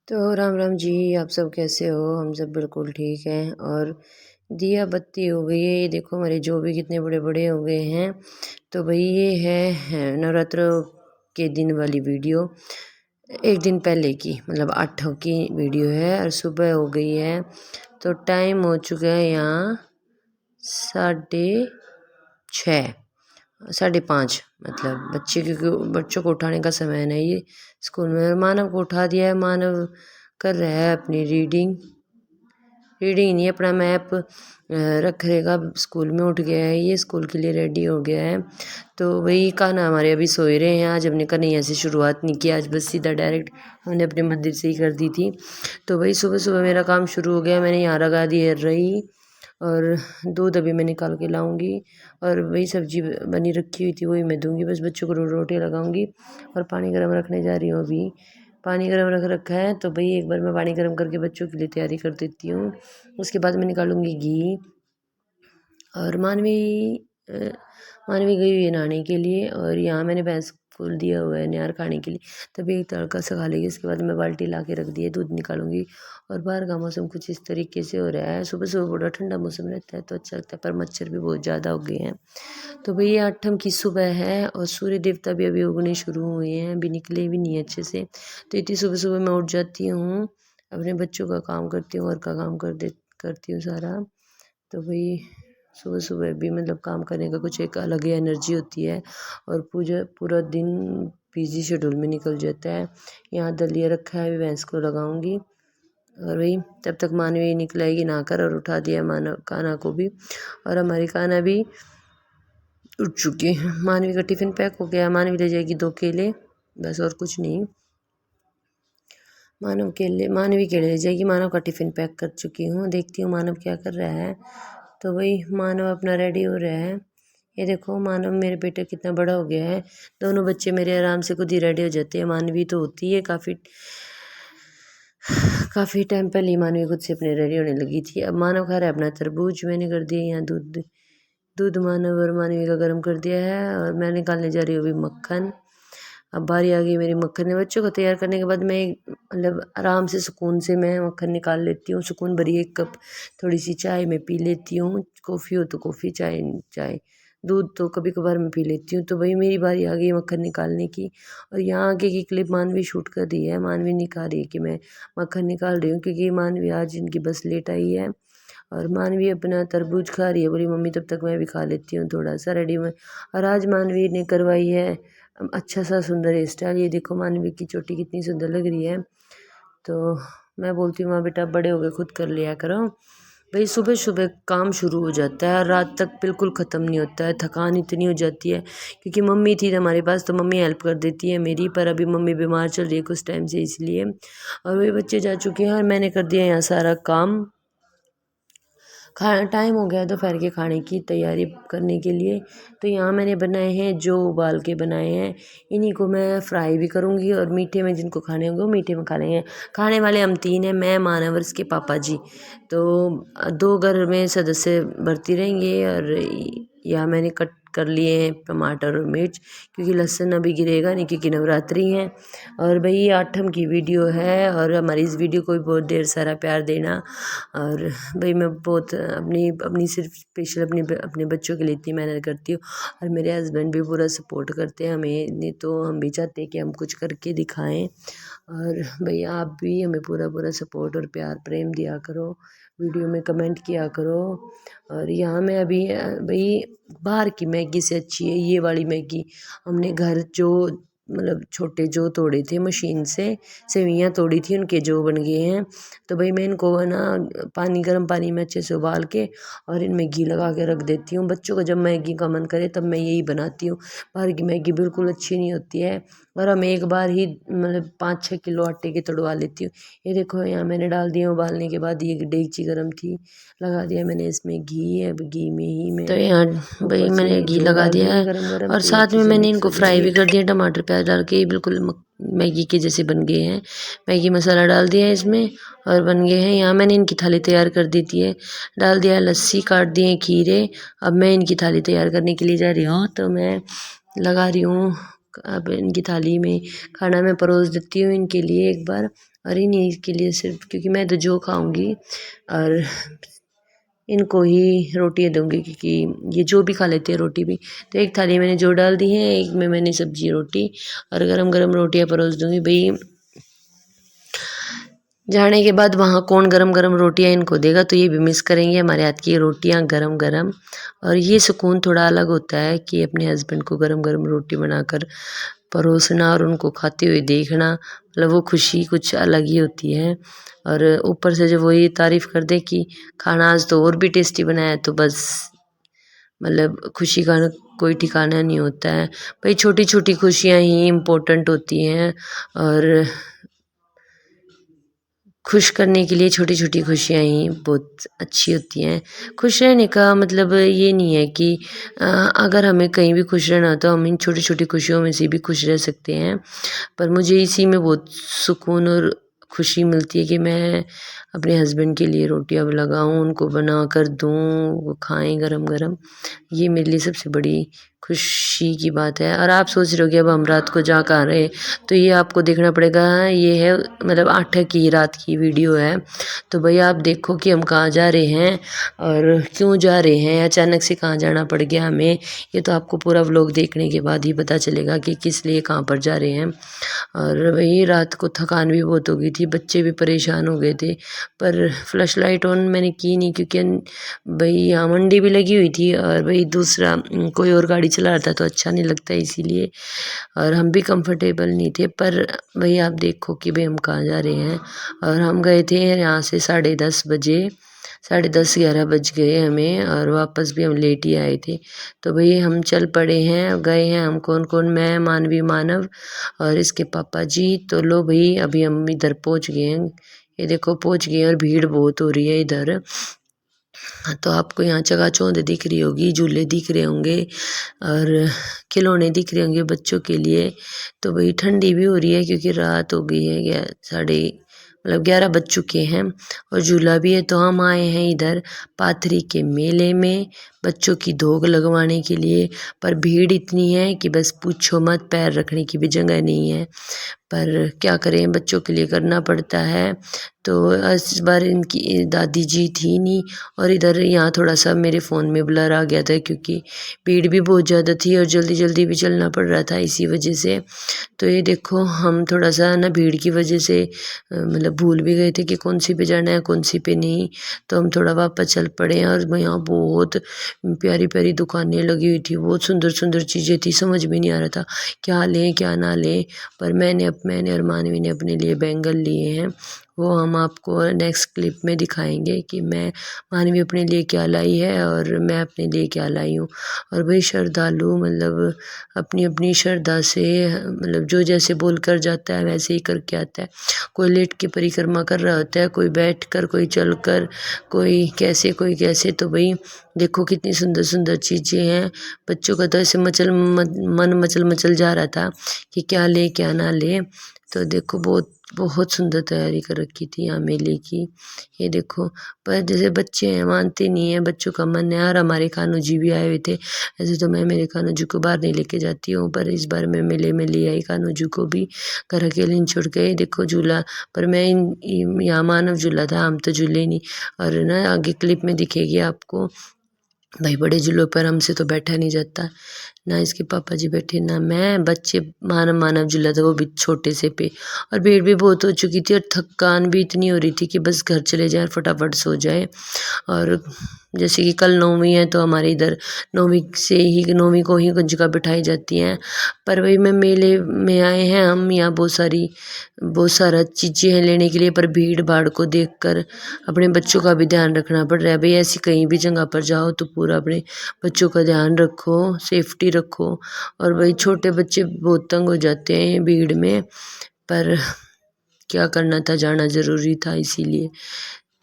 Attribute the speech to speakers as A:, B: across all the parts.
A: तो राम राम जी। आप सब कैसे हो? हम सब बिल्कुल ठीक हैं। और दिया बत्ती हो गई है। ये देखो हमारे जो भी कितने बड़े बड़े हो गए हैं। तो भाई ये है नवरात्र के दिन वाली वीडियो, एक दिन पहले की, मतलब 8 की वीडियो है। और सुबह हो गई है तो टाइम हो चुका है यहाँ 6:30, 5:30, मतलब बच्चे, क्योंकि बच्चों को उठाने का समय नहीं है स्कूल में। मानव को उठा दिया है। मानव कर रहा है अपनी रीडिंग नहीं, अपना मैप रख रहेगा। स्कूल में उठ गया है, ये स्कूल के लिए रेडी हो गया है। तो वही कान्हा हमारे अभी सोए रहे हैं। आज हमने कन्हैया से शुरुआत नहीं की, आज बस सीधा डायरेक्ट हमने अपने मंदिर से ही कर दी थी। तो वही सुबह सुबह मेरा काम शुरू हो गया। मैंने यहाँ लगा दी है रही, और दूध अभी मैं निकाल के लाऊंगी। और वही सब्जी बनी रखी हुई थी वही मैं दूंगी। बस बच्चों को रोटी लगाऊंगी और पानी गर्म रखने जा रही हूँ। अभी पानी गर्म रख रखा है तो भाई एक बार मैं पानी गर्म करके बच्चों के लिए तैयारी कर देती हूँ। उसके बाद मैं निकालूंगी घी। और मानवी गई हुई है नहाने के लिए, और यहाँ मैंने भैंस को दिया हुआ है निहार खाने के लिए। तभी एक तड़का सा खा लेगी। उसके बाद मैं बाल्टी ला के रख दी है, दूध निकालूंगी। और बाहर का मौसम कुछ इस तरीके से हो रहा है। सुबह सुबह बड़ा ठंडा मौसम रहता है तो अच्छा लगता है, पर मच्छर भी बहुत ज़्यादा हो गए हैं। तो भैया 8 की सुबह है और सूर्य देवता भी अभी उगने शुरू हुए हैं, अभी निकले भी नहीं अच्छे से। तो इतनी सुबह सुबह मैं उठ जाती हूँ, अपने बच्चों का काम करती हूँ, घर का काम करती हूँ सारा। तो भाई सुबह सुबह भी मतलब काम करने का कुछ एक अलग ही एनर्जी होती है। और पूरा दिन बिजी शेड्यूल में निकल जाता है। यहाँ दलिया रखा है, अभी भैंस को लगाऊंगी। और वही तब तक मानवी निकल आएगी नहाकर, और उठा दिया मानव कान्हा को भी। और हमारी कान्हा भी उठ चुकी है। मानवी का टिफ़िन पैक हो गया। मानवी ले जाएगी 2 केले, बस और कुछ नहीं। मानवी केले ले जाएगी। मानव का टिफ़िन पैक कर चुकी हूँ। देखती हूँ मानव क्या कर रहा है। तो वही मानव अपना रेडी हो रहा है। ये देखो मानव मेरे बेटे कितना बड़ा हो गया है। दोनों बच्चे मेरे आराम से खुद ही रेडी हो जाते हैं। मानवी तो होती है काफ़ी टाइम पहले ही मानवी खुद से अपने रेडी होने लगी थी। अब मानव खा रहा है अपना तरबूज। मैंने कर दिया यहाँ दूध मानव और मानवी का गर्म कर दिया है, और मैं निकालने जा रही हूँ अभी मक्खन। अब बारी आ गई मेरी मक्खन ने। बच्चों को तैयार करने के बाद मैं मतलब आराम से सुकून से मैं मक्खन निकाल लेती हूँ। सुकून भरी 1 कप थोड़ी सी चाय मैं पी लेती हूँ। कॉफ़ी हो तो कॉफ़ी, चाय दूध तो कभी कभार मैं पी लेती हूँ। तो वही मेरी बारी आ गई मक्खन निकालने की। और यहाँ आगे की क्लिप मानवी शूट कर दी है। मानवी निकाल रही है कि मैं मक्खन निकाल रही हूँ, क्योंकि मानवी आज इनकी बस लेट आई है। और मानवी अपना तरबूज खा रही है। बोली मम्मी तब तक मैं भी खा लेती हूँ थोड़ा सा रेडी में। और आज मानवी ने करवाई है अच्छा सा सुंदर हेयर स्टाइल। ये देखो मानवी की चोटी कितनी सुंदर लग रही है। तो मैं बोलती हूँ माँ बेटा बड़े हो गए खुद कर लिया करो। भाई सुबह सुबह काम शुरू हो जाता है और रात तक बिल्कुल ख़त्म नहीं होता है। थकान इतनी हो जाती है, क्योंकि मम्मी थी हमारे पास तो मम्मी हेल्प कर देती है मेरी। पर अभी मम्मी बीमार चल रही है कुछ टाइम से, इसलिए। और वही बच्चे जा चुके हैं और मैंने कर दिया यहाँ सारा काम। खाना टाइम हो गया दोपहर के खाने की तैयारी करने के लिए। तो यहाँ मैंने बनाए हैं जो उबाल के बनाए हैं। इन्हीं को मैं फ्राई भी करूँगी, और मीठे में जिनको खाने होंगे वो मीठे में खा लेंगे। खाने वाले हम 3 हैं, मैं, मानव और इसके पापा जी। तो 2 घर में सदस्य बढ़ती रहेंगे। और यहाँ मैंने कट कर लिए हैं टमाटर और मिर्च, क्योंकि लहसुन अभी गिरेगा नहीं, क्योंकि नवरात्रि हैं। और भाई 8 की वीडियो है, और हमारी इस वीडियो को भी बहुत ढेर सारा प्यार देना। और भाई मैं बहुत अपनी सिर्फ स्पेशल अपने बच्चों के लिए इतनी मेहनत करती हूँ। और मेरे हस्बैंड भी पूरा सपोर्ट करते हैं हमें, नहीं तो हम भी चाहते हैं कि हम कुछ करके दिखाएं। और भैया आप भी हमें पूरा सपोर्ट और प्यार प्रेम दिया करो, वीडियो में कमेंट किया करो। और यहाँ मैं अभी भाई बाहर की मैगी से अच्छी है ये वाली मैगी। हमने घर जो मतलब छोटे जो तोड़े थे मशीन से, सेवइयाँ तोड़ी थी, उनके जो बन गए हैं। तो भाई मैं इनको है ना गर्म पानी में अच्छे से उबाल के और इनमें घी लगा के रख देती हूँ। बच्चों को जब मैगी का मन करे तब मैं यही बनाती हूँ। बाहर की मैगी बिल्कुल अच्छी नहीं होती है, और हम एक बार ही मतलब 5-6 किलो आटे की तुड़वा लेती हूँ। ये देखो यहाँ मैंने डाल दिया उबालने के बाद। ये डेगची गर्म थी, लगा दिया मैंने इसमें घी। अब घी में ही मैं तो यहाँ भाई मैंने घी लगा दिया है, और साथ में मैंने इनको फ्राई भी कर दिया टमाटर प्याज डाल के। बिल्कुल मैगी के जैसे बन गए हैं। मैगी मसाला डाल दिया है इसमें और बन गए हैं। यहाँ मैंने इनकी थाली तैयार कर दी थी, डाल दिया लस्सी, काट दिए खीरे। अब मैं इनकी थाली तैयार करने के लिए जा रही हूँ। तो मैं लगा रही हूँ अब इनकी थाली में खाना मैं परोस देती हूँ इनके लिए एक बार। और इन्हीं के लिए सिर्फ, क्योंकि मैं तो जो खाऊंगी और इनको ही रोटियाँ दूंगी, क्योंकि ये जो भी खा लेते हैं रोटी भी। तो एक थाली मैंने जो डाल दी है, एक में मैंने सब्जी रोटी और गरम गरम रोटियाँ परोस दूंगी। भाई जाने के बाद वहाँ कौन गरम गरम रोटियाँ इनको देगा, तो ये भी मिस करेंगे हमारे हाथ की रोटियाँ गरम गरम। और ये सुकून थोड़ा अलग होता है कि अपने हस्बैंड को गरम गरम रोटी बनाकर परोसना और उनको खाते हुए देखना, मतलब वो खुशी कुछ अलग ही होती है। और ऊपर से जब वो ये तारीफ़ कर दे कि खाना आज तो और भी टेस्टी बनाया है, तो बस मतलब खुशी का कोई ठिकाना नहीं होता है। भाई छोटी छोटी खुशियाँ ही इम्पोर्टेंट होती हैं, और खुश करने के लिए छोटी छोटी खुशियाँ ही बहुत अच्छी होती हैं। खुश रहने का मतलब ये नहीं है कि अगर हमें कहीं भी खुश रहना हो तो हम इन छोटी छोटी खुशियों में से भी खुश रह सकते हैं। पर मुझे इसी में बहुत सुकून और खुशी मिलती है कि मैं अपने हस्बैंड के लिए रोटियां लगाऊं, उनको बना कर दूं, वो खाएं गरम गरम। ये मेरे लिए सबसे बड़ी खुशी की बात है। और आप सोच रहे हो कि अब हम रात को जा कहाँ रहे, तो ये आपको देखना पड़ेगा। ये है मतलब 8 की रात की वीडियो है, तो भैया आप देखो कि हम कहाँ जा रहे हैं और क्यों जा रहे हैं, अचानक से कहाँ जाना पड़ गया हमें। ये तो आपको पूरा व्लॉग देखने के बाद ही पता चलेगा कि किस लिए कहाँ पर जा रहे हैं। और वही रात को थकान भी बहुत हो गई थी, बच्चे भी परेशान हो गए थे, पर फ्लैश लाइट ऑन मैंने की नहीं, क्योंकि भाई यहाँ मंडी भी लगी हुई थी और भाई दूसरा कोई और गाड़ी चला रहा था तो अच्छा नहीं लगता इसीलिए, और हम भी कंफर्टेबल नहीं थे। पर भाई आप देखो कि भाई हम कहाँ जा रहे हैं। और हम गए थे यहाँ से 10:30 बजे, 10:30-11 बज गए हमें, और वापस भी हम लेट ही आए थे। तो भाई हम चल पड़े हैं, गए हैं हम कौन कौन, मैं, मानवी, मानव और इसके पापा जी। तो लो भाई अभी हम इधर पहुँच गए हैं, ये देखो पहुँच गए हैं, और भीड़ बहुत हो रही है इधर। तो आपको यहाँ चकाचौंध दिख रही होगी, झूले दिख रहे होंगे और खिलौने दिख रहे होंगे बच्चों के लिए। तो भाई ठंडी भी हो रही है क्योंकि रात हो गई है, 11 बज चुके हैं, और झूला भी है। तो हम आए हैं इधर पाथरी के मेले में बच्चों की धोग लगवाने के लिए, पर भीड़ इतनी है कि बस पूछो मत, पैर रखने की भी जगह नहीं है। पर क्या करें, बच्चों के लिए करना पड़ता है। तो इस बार इनकी दादी जी थी नहीं, और इधर यहाँ थोड़ा सा मेरे फ़ोन में ब्लर आ गया था क्योंकि भीड़ भी बहुत ज़्यादा थी और जल्दी जल्दी भी चलना पड़ रहा था इसी वजह से। तो ये देखो हम थोड़ा सा ना भीड़ की वजह से मतलब भूल भी गए थे कि कौन सी पे जाना है कौन सी पे नहीं। तो हम थोड़ा वापस चल पड़े हैं, और यहाँ बहुत प्यारी प्यारी दुकानें लगी हुई थी, बहुत सुंदर सुंदर चीज़ें थी, समझ में नहीं आ रहा था क्या लें क्या ना लें। पर मैंने और मानवी ने अपने लिए बैंगल लिए हैं, वो हम आपको नेक्स्ट क्लिप में दिखाएंगे कि मानवी अपने लिए क्या लाई है और मैं अपने लिए क्या लाई हूँ। और भाई श्रद्धालु मतलब अपनी अपनी श्रद्धा से मतलब जो जैसे बोल कर जाता है वैसे ही करके आता है। कोई लेट के परिक्रमा कर रहा होता है, कोई बैठ कर, कोई चल कर, कोई कैसे कोई कैसे। तो भाई देखो कितनी सुंदर सुंदर चीज़ें हैं। बच्चों का तो ऐसे मन मचल मचल जा रहा था कि क्या ले क्या ना ले। तो देखो बहुत बहुत सुंदर तैयारी कर रखी थी यहाँ मेले की, ये देखो। पर जैसे बच्चे हैं मानते नहीं हैं, बच्चों का मन है। और हमारे कान्हू जी भी आए हुए थे, ऐसे तो मैं मेरे कान्हू जी को बाहर नहीं लेके जाती हूँ, पर इस बार मैं मेले में ले आई कान्हू जी को भी, घर अकेले नहीं छोड़ गए। देखो झूला, पर मैं यहाँ मानव झूला था, हम तो झूले नहीं। और ना आगे क्लिप में दिखेगी आपको, भाई बड़े झूलों पर हमसे तो बैठा नहीं जाता, ना इसके पापा जी बैठे ना मैं। बच्चे मानव झूला था वो भी छोटे से पे, और भीड़ भी बहुत हो चुकी थी और थकान भी इतनी हो रही थी कि बस घर चले जाए फटाफट सो जाए। और जैसे कि कल 9वीं है तो हमारे इधर 9वीं को ही कंजका बिठाई जाती हैं। पर वही मैं मेले में आए हैं हम, यहाँ बहुत सारा चीज़ें हैं लेने के लिए, पर भीड़ भाड़ को देखकर अपने बच्चों का भी ध्यान रखना पड़ रहा है। भाई ऐसी कहीं भी जगह पर जाओ तो पूरा अपने बच्चों का ध्यान रखो, सेफ्टी रखो। और भाई छोटे बच्चे बहुत तंग हो जाते हैं भीड़ में, पर क्या करना था, जाना ज़रूरी था इसीलिए।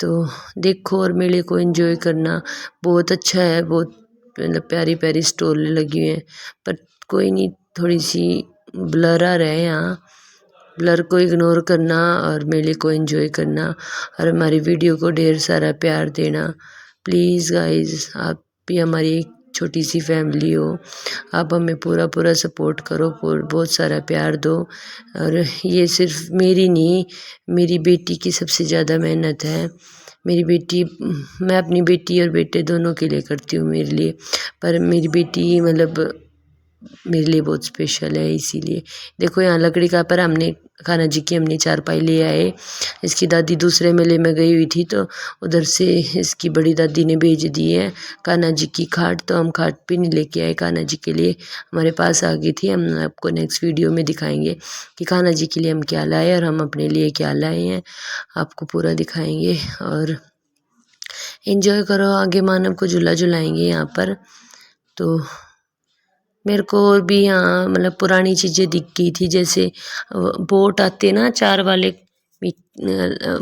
A: तो देखो और मेले को एंजॉय करना बहुत अच्छा है, बहुत मतलब प्यारी प्यारी स्टॉल लगी हुई हैं। पर कोई नहीं, थोड़ी सी ब्लर आ रहा है यहाँ, ब्लर को इग्नोर करना और मेले को एंजॉय करना, और हमारी वीडियो को ढेर सारा प्यार देना प्लीज़ गाइस। आप भी हमारी छोटी सी फैमिली हो, आप हमें पूरा पूरा सपोर्ट करो, बहुत सारा प्यार दो। और ये सिर्फ मेरी नहीं, मेरी बेटी की सबसे ज़्यादा मेहनत है। मेरी बेटी, मैं अपनी बेटी और बेटे दोनों के लिए करती हूँ मेरे लिए, पर मेरी बेटी मतलब मेरे लिए बहुत स्पेशल है। इसीलिए देखो यहाँ लकड़ी का, पर हमने कान्हा जी की हमने चारपाई ले आए। इसकी दादी दूसरे मेले में गई हुई थी, तो उधर से इसकी बड़ी दादी ने भेज दी है कान्हा जी की खाट, तो हम खाट भी नहीं लेके आए कान्हा जी के लिए, हमारे पास आ गई थी। हम आपको नेक्स्ट वीडियो में दिखाएंगे कि कान्हा जी के लिए हम क्या लाए और हम अपने लिए क्या लाए हैं, आपको पूरा दिखाएंगे। और एंजॉय करो, आगे मानव को झूला झुलाएंगे यहाँ पर। तो मेरे को और भी यहाँ मतलब पुरानी चीज़ें दिख गई थी, जैसे बोट आते ना 4 वाले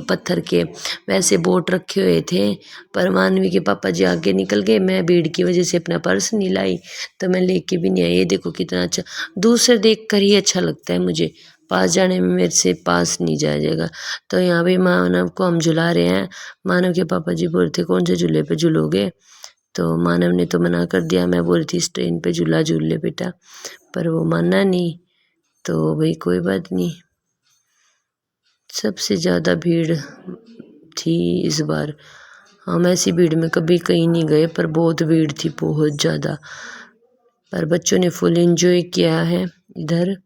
A: पत्थर के, वैसे बोट रखे हुए थे। पर मानवी के पापा जी आगे निकल गए, मैं भीड़ की वजह से अपना पर्स नहीं लाई, तो मैं लेके भी नहीं आई। ये देखो कितना अच्छा, दूर से देख कर ही अच्छा लगता है मुझे, पास जाने में मेरे से पास नहीं जाया जाएगा। तो यहाँ भी मानव को हम झुला रहे हैं। मानव के पापा जी बोल रहे थे कौन से झूले पे झूलोगे, तो मानव ने तो मना कर दिया। मैं बोल रही थी इस ट्रेन पे झूला झूल ले बेटा, पर वो माना नहीं। तो भाई कोई बात नहीं। सबसे ज़्यादा भीड़ थी इस बार, हम ऐसी भीड़ में कभी कहीं नहीं गए, पर बहुत भीड़ थी, बहुत ज़्यादा। पर बच्चों ने फुल एंजॉय किया है इधर।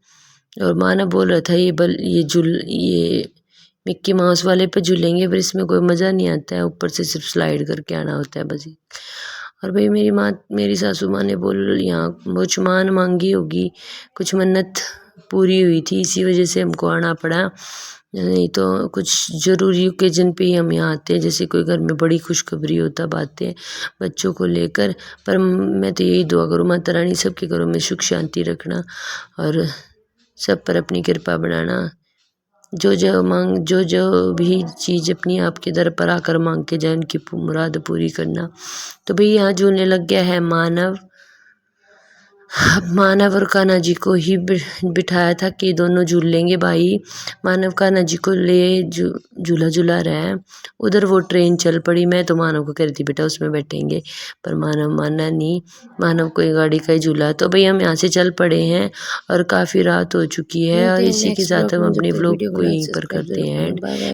A: और माना बोल रहा था ये मिक्की माउस वाले पे झूलेंगे, पर इसमें कोई मज़ा नहीं आता है, ऊपर से सिर्फ स्लाइड करके आना होता है बस। और भाई मेरी सासू माँ ने बोल यहाँ कुछ मांगी होगी, कुछ मन्नत पूरी हुई थी, इसी वजह से हमको आना पड़ा। नहीं तो कुछ ज़रूरी ओकेजन पे ही हम यहाँ आते हैं, जैसे कोई घर में बड़ी खुशखबरी हो तब आते हैं बच्चों को लेकर। पर मैं तो यही दुआ करूँ माता रानी सबके घरों में सुख शांति रखना और सब पर अपनी कृपा बनाना। जो भी चीज़ अपनी आपके दर पर आकर मांग के जाए, उनकी मुराद पूरी करना। तो भाई यहाँ झूलने लग गया है मानव। मानव और कान्हा जी को ही बिठाया था कि दोनों झूल लेंगे भाई। मानव कान्हा जी को ले झूला झूला रहा है। उधर वो ट्रेन चल पड़ी, मैं तो मानव को कह रही थी बेटा उसमें बैठेंगे, पर मानव माना नहीं। मानव कोई गाड़ी का ही झूला। तो भाई हम यहाँ से चल पड़े हैं और काफ़ी रात हो चुकी है, और इसी के साथ हम अपने व्लॉग को यहीं पर करते हैं एंड।